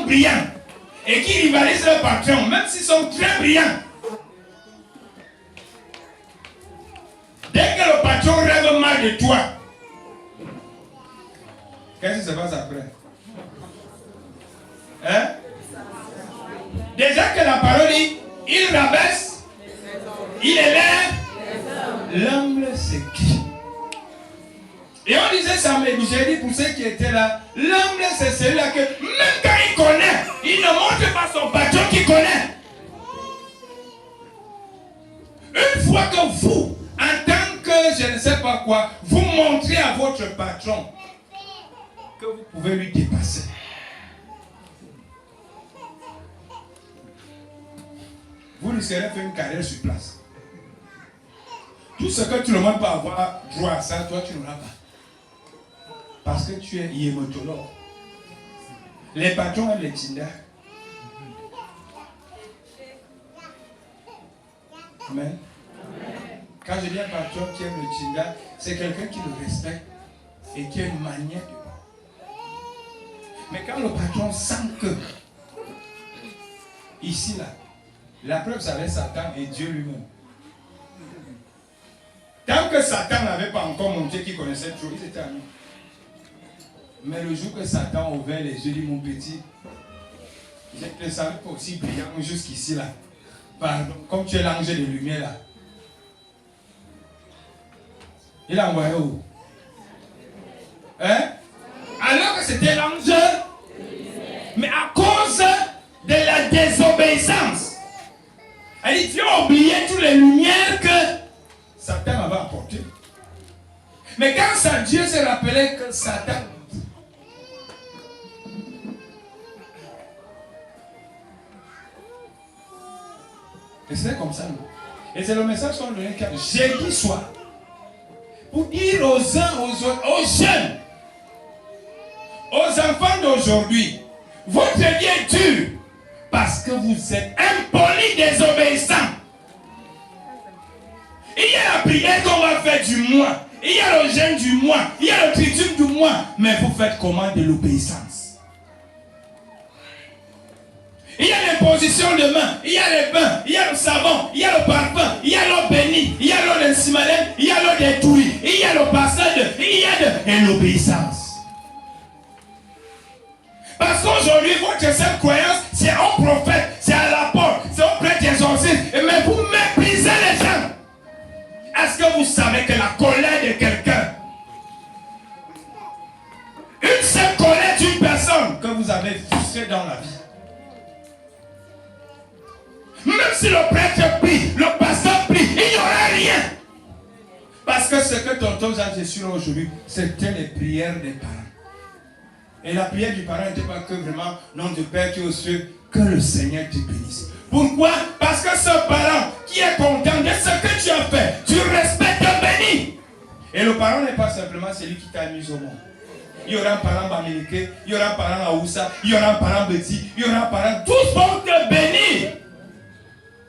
sont brillants et qui rivalisent leur patron, même s'ils sont très brillants, dès que le patron rêve mal de toi, qu'est-ce qui se passe après? Hein? Déjà que la parole dit, il rabaisse, il élève, l'humble c'est qui? Et on disait ça, mais j'ai dit pour ceux qui étaient là, l'humble c'est celui-là que même quand il connaît, il ne montre pas son patron qui connaît. Une fois que vous, en tant que je ne sais pas quoi, vous montrez à votre patron que vous pouvez lui dépasser. Vous risquerez de faire une carrière sur place. Tout ce que tout le monde peut avoir droit à ça, toi tu n'auras pas. Parce que tu es hématologue. Les patrons aiment les Tinder. Amen. Quand je dis un patron qui aime le Tinder, c'est quelqu'un qui le respecte et qui a une manière de... Mais quand le patron sent que, ici, là, la preuve, ça avait Satan et Dieu lui-même. Tant que Satan n'avait pas encore montré qu'il connaissait trop, ils étaient amis. Mais le jour que Satan a ouvert les yeux, dit mon petit, je ne savais pas aussi brillant jusqu'ici là. Pardon, comme tu es l'ange de lumière là. Il a envoyé où? Hein? Alors que c'était l'ange, mais à cause de la désobéissance. Elle dit, tu as oublié toutes les lumières que Satan avait apportées. Mais quand ça, Dieu se rappelait que Satan... Et c'est comme ça. Et c'est le message qu'on donnait jeudi soir. Pour dire aux uns, aux autres, aux jeunes, aux enfants d'aujourd'hui, votre vie est dure parce que vous êtes impolis, désobéissants. Il y a la prière qu'on va faire du mois. Il y a le jeûne du mois. Il y a le tridume du mois. Mais vous faites comment de l'obéissance? Il y a l'imposition de main, il y a les bains, il y a le savon, il y a le parfum, il y a l'eau bénie, il y a l'eau de Simalem, il y a l'eau des touilles, il y a le passage, il y a et l'obéissance. Parce qu'aujourd'hui, votre seule croyance, c'est un prophète, c'est à la porte, c'est un prêtre exorciste, mais vous méprisez les gens. Est-ce que vous savez que la colère de quelqu'un, une seule colère d'une personne que vous avez frustrée dans la vie, même si le prêtre prie, le pasteur prie, il n'y aura rien. Parce que ce que tonton Jean Jésus aujourd'hui, c'était les prières des parents. Et la prière du parent n'était pas que vraiment, nom de Père qui est aux cieux, que le Seigneur te bénisse. Pourquoi? Parce que ce parent qui est content de ce que tu as fait, tu respectes le béni. Et le parent n'est pas simplement celui qui t'a mis au monde. Il y aura un parent Bamileke, il y aura un parent Aoussa, il y aura un parent Betty, il y aura un parent, tous vont te bénir.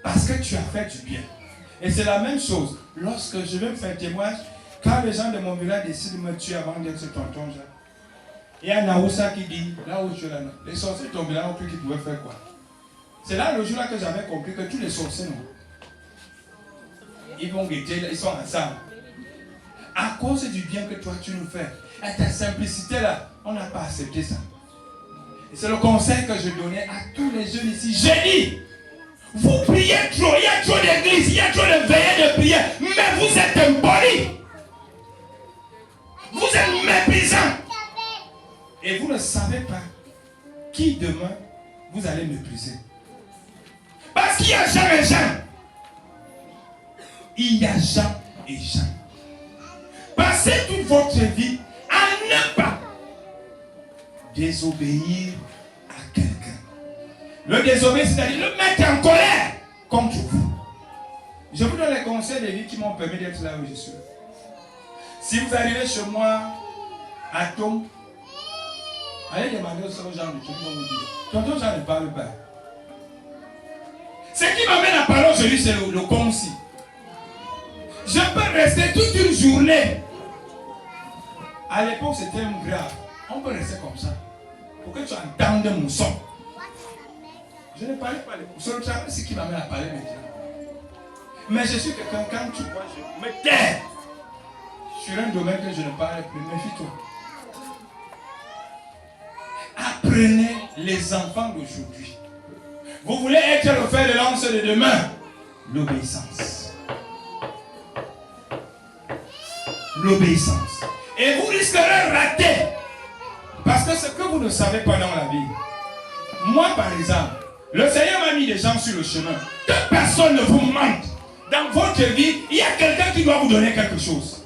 Parce que tu as fait du bien. Et c'est la même chose. Lorsque je vais me faire témoignage, quand les gens de mon village décident de me tuer avant d'être tonton Jacques, il y a un Aoussa qui dit, là où je suis là, les sorciers tombent là, on peut qu'ils pouvaient faire quoi? C'est là le jour-là que j'avais compris que tous les sorciers, non, ils vont guetter, ils sont ensemble. À cause du bien que toi tu nous fais, à ta simplicité là, on n'a pas accepté ça. Et c'est le conseil que je donnais à tous les jeunes ici. J'ai dit, vous priez trop, il y a trop d'églises, il y a trop de veillées de prière, mais vous êtes impolis. Vous êtes méprisants. Et vous ne savez pas qui demain vous allez mépriser. Parce qu'il y a Jean et Jean. Il y a Jean et Jean. Passez toute votre vie à ne pas désobéir à quelqu'un. Le désobéir, c'est-à-dire le mettre en colère contre vous. Je vous donne les conseils de vie qui m'ont permis d'être là où je suis. Si vous arrivez chez moi à Tom, allez demander au Seigneur Jean de tout le monde. Tonton Jean ne parle pas. Ce qui m'amène à parler aujourd'hui, c'est le concis. Je peux rester toute une journée. À l'époque, c'était grave. On peut rester comme ça. Pour que tu entendes mon son. Je ne parlais pas. Sur le travail, c'est qui m'amène à parler maintenant. Mais je suis quelqu'un, quand tu vois, je me tais. Sur un domaine que je ne parle plus, méfie-toi. Apprenez les enfants d'aujourd'hui. Vous voulez être le fer de lance de demain? L'obéissance. L'obéissance. Et vous risquerez de rater. Parce que ce que vous ne savez pas dans la vie. Moi, par exemple, le Seigneur m'a mis des gens sur le chemin. Que personne ne vous mente. Dans votre vie, il y a quelqu'un qui doit vous donner quelque chose.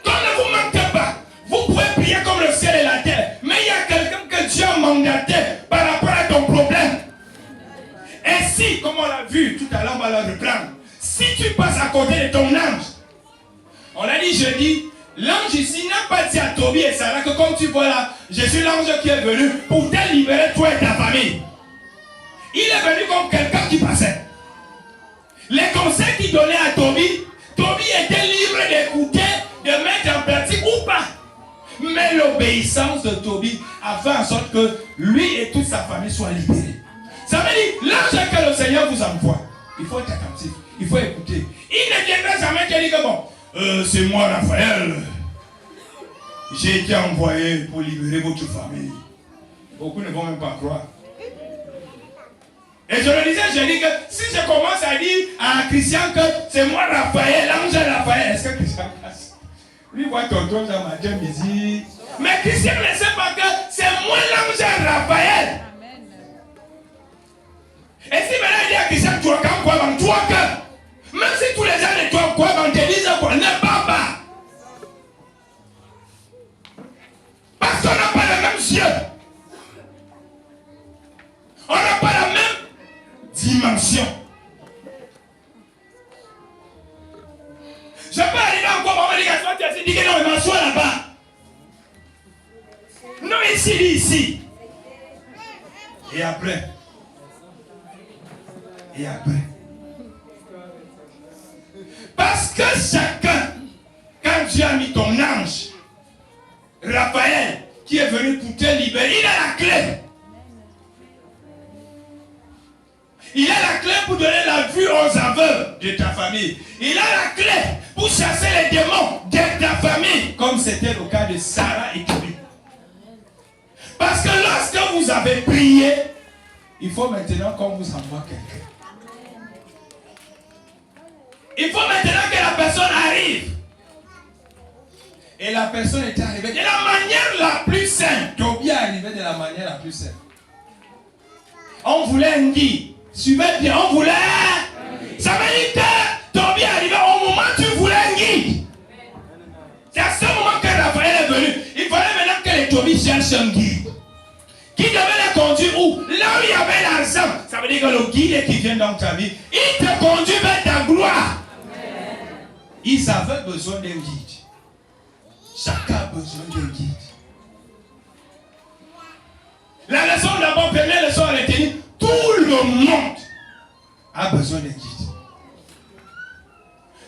Qu'on ne vous mentez pas. Vous pouvez prier comme le ciel et la terre. Mais il y a quelqu'un que Dieu a mandaté par rapport à ton problème. Et si, comme on l'a vu tout à l'heure, on va le reprendre. Si tu passes à côté de ton ange, on l'a dit jeudi, l'ange ici n'a pas dit à Tobie et Sarah que comme tu vois là, je suis l'ange qui est venu pour te libérer toi et ta famille. Il est venu comme quelqu'un qui passait. Les conseils qu'il donnait à Tobie, Tobie était libre d'écouter, de mettre en pratique ou pas. Mais l'obéissance de Tobie a fait en sorte que lui et toute sa famille soient libérés. Ça veut dire, l'ange que le Seigneur vous envoie, il faut être attentif, il faut écouter. Il ne viendra jamais te dire que bon, c'est moi Raphaël, j'ai été envoyé pour libérer votre famille. Beaucoup ne vont même pas croire. Et je le disais, j'ai dit que si je commence à dire à Christian que c'est moi Raphaël, l'ange Raphaël, est-ce que Christian passe? Lui voit tonton Jean-Mathieu Midi. Mais Christian ne sait pas que c'est moi l'ange Raphaël. Et si maintenant il dit à Christian, tu as quand quoi dans toi que même si tous les gens de toi quoi dans te disent quoi, ne parle pas. Parce qu'on n'a pas les mêmes yeux. On n'a pas la même dimension. Je peux arriver encore, on va dire que toi tu as dit que non, il m'assoit là-bas. Non, ici, ici. Et après. Et après. Parce que chacun, quand Dieu a mis ton ange, Raphaël, qui est venu pour te libérer, il a la clé. Il a la clé pour donner la vue aux aveugles de ta famille. Il a la clé pour chasser les démons de ta famille, comme c'était le cas de Sarah et Tobie. Parce que lorsque vous avez prié, il faut maintenant qu'on vous envoie quelqu'un. Il faut maintenant que la personne arrive. Et la personne est arrivée de la manière la plus simple. Tobie est arrivé de la manière la plus simple. On voulait un guide. Suivez bien, on voulait. Ça veut dire que Tobie est arrivé au moment où tu voulais un guide. C'est à ce moment que Raphaël est venu. Il fallait maintenant que les Tobie cherchent un guide. Qui devait les conduire où? Là où il y avait l'argent. Ça veut dire que le guide qui vient dans ta vie, il te conduit vers ta gloire. Ils avaient besoin d'un guide. Chacun a besoin d'un guide. La leçon d'abord, première leçon à retenir, tout le monde a besoin d'un guide.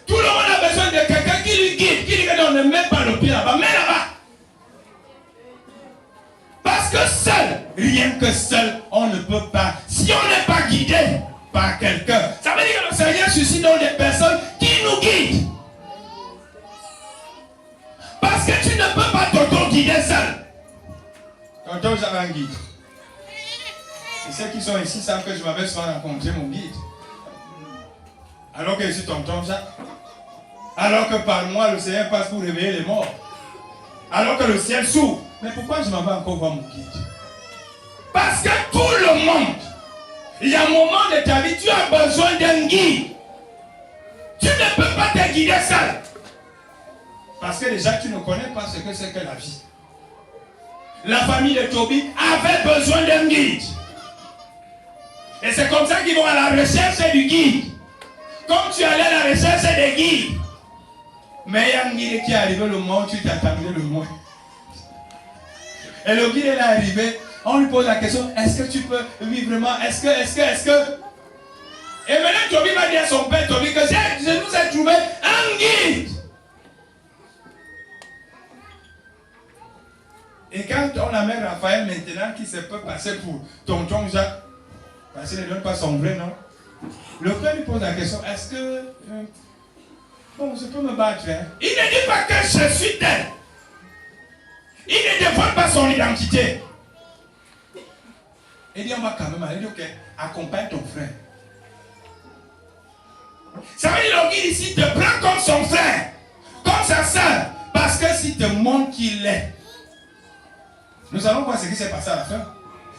Tout le monde a besoin de quelqu'un qui lui guide, qui lui dit non, ne mets pas le pied là-bas, mets là-bas. Parce que seul, rien que seul, on ne peut pas. Si on n'est pas guidé par quelqu'un, ça veut dire que le Seigneur suscite donc des personnes qui nous guident. Parce que tu ne peux pas t'auto-guider seul. Tonton, j'avais un guide. Et ceux qui sont ici savent que je m'avais souvent rencontré mon guide. Alors que je suis tonton Jacques. Alors que par moi, le Seigneur passe pour réveiller les morts. Alors que le ciel s'ouvre. Mais pourquoi je m'en vais encore voir mon guide? Parce que tout le monde, il y a un moment de ta vie, tu as besoin d'un guide. Tu ne peux pas te guider seul. Parce que déjà, tu ne connais pas ce que c'est que la vie. La famille de Tobie avait besoin d'un guide. Et c'est comme ça qu'ils vont à la recherche du guide. Comme tu allais à la recherche des guides. Mais il y a un guide qui est arrivé le moment où tu t'attendais le moins. Et le guide est arrivé, on lui pose la question, est-ce que tu peux vivre vraiment, est-ce que. Et maintenant Tobie va dire à son père Tobie que je nous ai trouvé un guide. Et quand on amène Raphaël maintenant qui se peut passer pour tonton Jacques, Parce qu'il ne donne pas son vrai nom. Le père lui pose la question, est-ce que... bon, je peux me battre. Hein? Il ne dit pas que je suis tel. Il ne dévoile pas son identité. Il dit, on va quand même aller. Il dit, ok, accompagne ton frère. Ça veut dire qu'il ici te prend comme son frère, comme sa soeur. Parce que s'il te montre qu'il est. Nous allons voir ce qui s'est passé à la fin.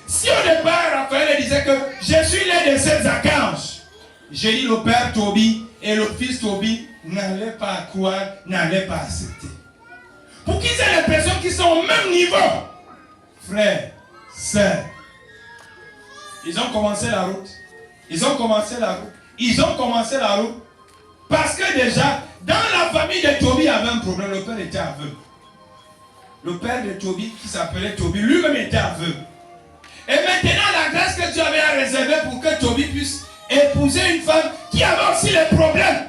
Si au départ, Raphaël disait que je suis l'un de ces archanges, j'ai dit le père Toby et le fils Toby n'allaient pas croire, n'allaient pas accepter. Pour qu'ils aient l'impression qu'ils sont au même niveau. Frères, sœurs, ils ont commencé la route. Ils ont commencé la route. Ils ont commencé la route. Parce que déjà, dans la famille de Toby, il y avait un problème. Le père était aveugle. Le père de Toby, qui s'appelait Toby, lui-même était aveugle. Et maintenant, la grâce que Dieu avait réservée pour que Toby puisse épouser une femme qui avait aussi les problèmes.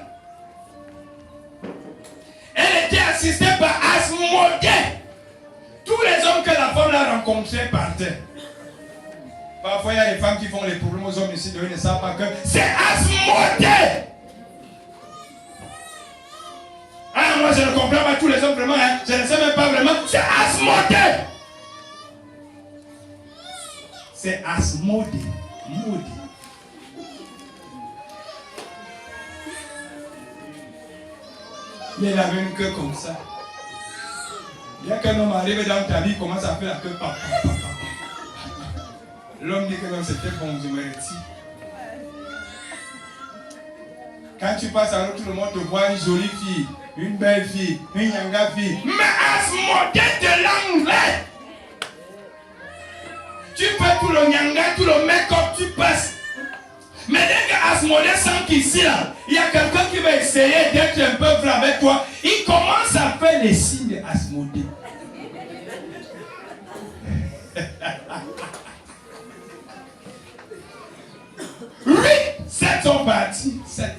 Elle était assistée par Asmodée. Tous les hommes que la femme l'a rencontrés partaient. Parfois, il y a des femmes qui font les problèmes aux hommes ici, ils ne savent pas que c'est Asmodée. Ah, moi je ne comprends pas tous les hommes vraiment, hein. Je ne sais même pas vraiment. C'est Asmodée. C'est Asmodée. Maudit. Il avait une queue comme ça. Il y a qu'un homme arrive dans ta vie, commence à faire la queue. Papa. L'homme dit que non, c'était bon, je me retire. Quand tu passes à l'autre, tout le monde te voit une jolie fille, une belle fille, une yanga fille. Mais Asmodée de l'anglais. Tu fais tout le nyanga, tout le make-up, tu passes. Mais dès que Asmodée sent qu'ici, là, il y a quelqu'un qui va essayer d'être un peu vrai avec toi, il commence à faire les signes d'Asmodée. Oui, 7 sont partis. 7.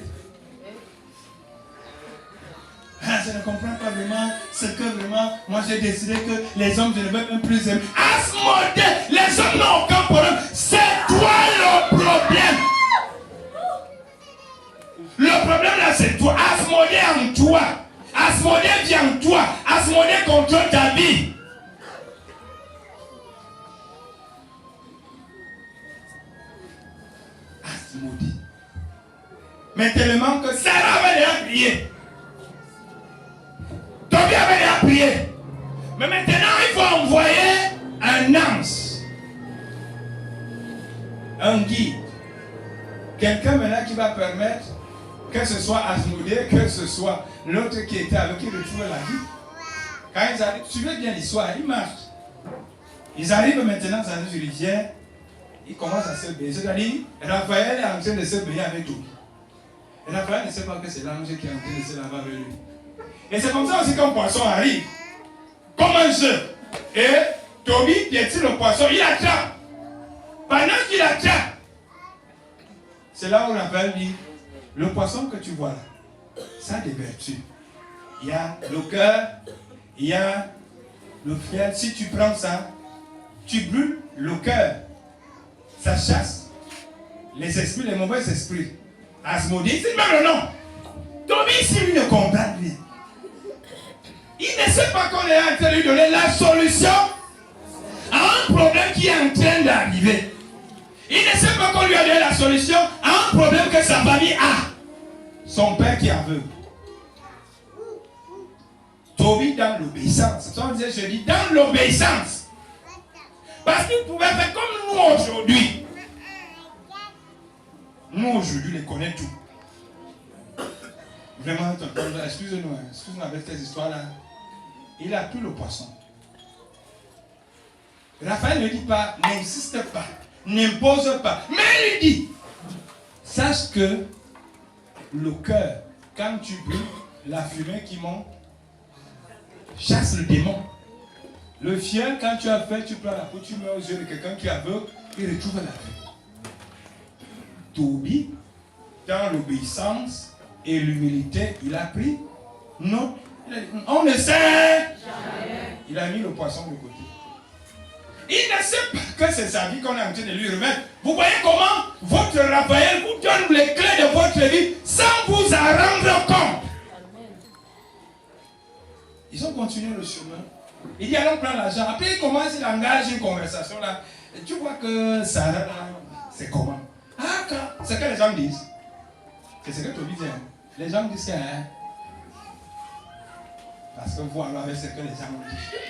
Ah, je ne comprends pas vraiment ce que vraiment, moi j'ai décidé que les hommes, je ne veux même plus aimer. Asmodée, les hommes n'ont aucun problème. C'est toi le problème. Le problème là, c'est toi. Asmodée en toi. Asmodée vient en toi. Asmodée contrôle ta vie. Asmodée. Mais tellement que Sarah avait déjà prié. Toby avait déjà prié. Mais maintenant, il faut envoyer un ange. Un guide. Quelqu'un maintenant qui va permettre que ce soit Asmodée, que ce soit l'autre qui était avec qui retrouve la vie. Quand ils arrivent, suivez bien l'histoire, ils marchent. Ils arrivent maintenant dans une rivière, ils commencent à se baigner. C'est-à-dire, Raphaël est en train de se baigner avec Toby. Et Raphaël ne sait pas que c'est l'ange qui est en train de se laver avec lui. Et c'est comme ça aussi qu'un poisson arrive, comme un jeu. Et Toby piétine le poisson, il attrape. Pendant qu'il attrape, c'est là où Raphaël dit, le poisson que tu vois là, ça a des vertus. Il y a le cœur, il y a le fiel. Si tu prends ça, tu brûles le cœur. Ça chasse les esprits, les mauvais esprits. Asmodée, c'est même le nom. Toby ici, lui ne comprend rien. Il ne sait pas qu'on est en train de lui donner la solution à un problème qui est en train d'arriver. Il ne sait pas qu'on lui a donné la solution à un problème que sa famille a. Son père qui est aveugle. Toby dans l'obéissance. On disait, je dis dans l'obéissance. Parce qu'il pouvait faire comme nous aujourd'hui. Nous aujourd'hui, les connaissons tout. Vraiment, excusez-nous, excusez-nous avec cette histoire-là. Il a pris le poisson. Raphaël ne dit pas, n'insiste pas, n'impose pas. Mais il dit, sache que le cœur, quand tu brûles, la fumée qui monte, chasse le démon. Le fiel, quand tu as fait, tu prends la peau, tu mets aux yeux de quelqu'un qui est aveugle, il retrouve la vie. Toby, dans l'obéissance et l'humilité, il a pris non. On ne sait jamais. Il a mis le poisson de côté. Il ne sait pas que c'est sa vie qu'on est en train de lui remettre. Vous voyez comment votre Raphaël vous donne les clés de votre vie sans vous en rendre compte. Ils ont continué le chemin. Il dit allons prendre l'argent. Après il commence, il engage une conversation là. Et tu vois que Sarah là, c'est comment? Ah, c'est ce que les gens disent. C'est ce que tu dis. Les gens disent que... parce que vous, alors, avec ce que les gens disent.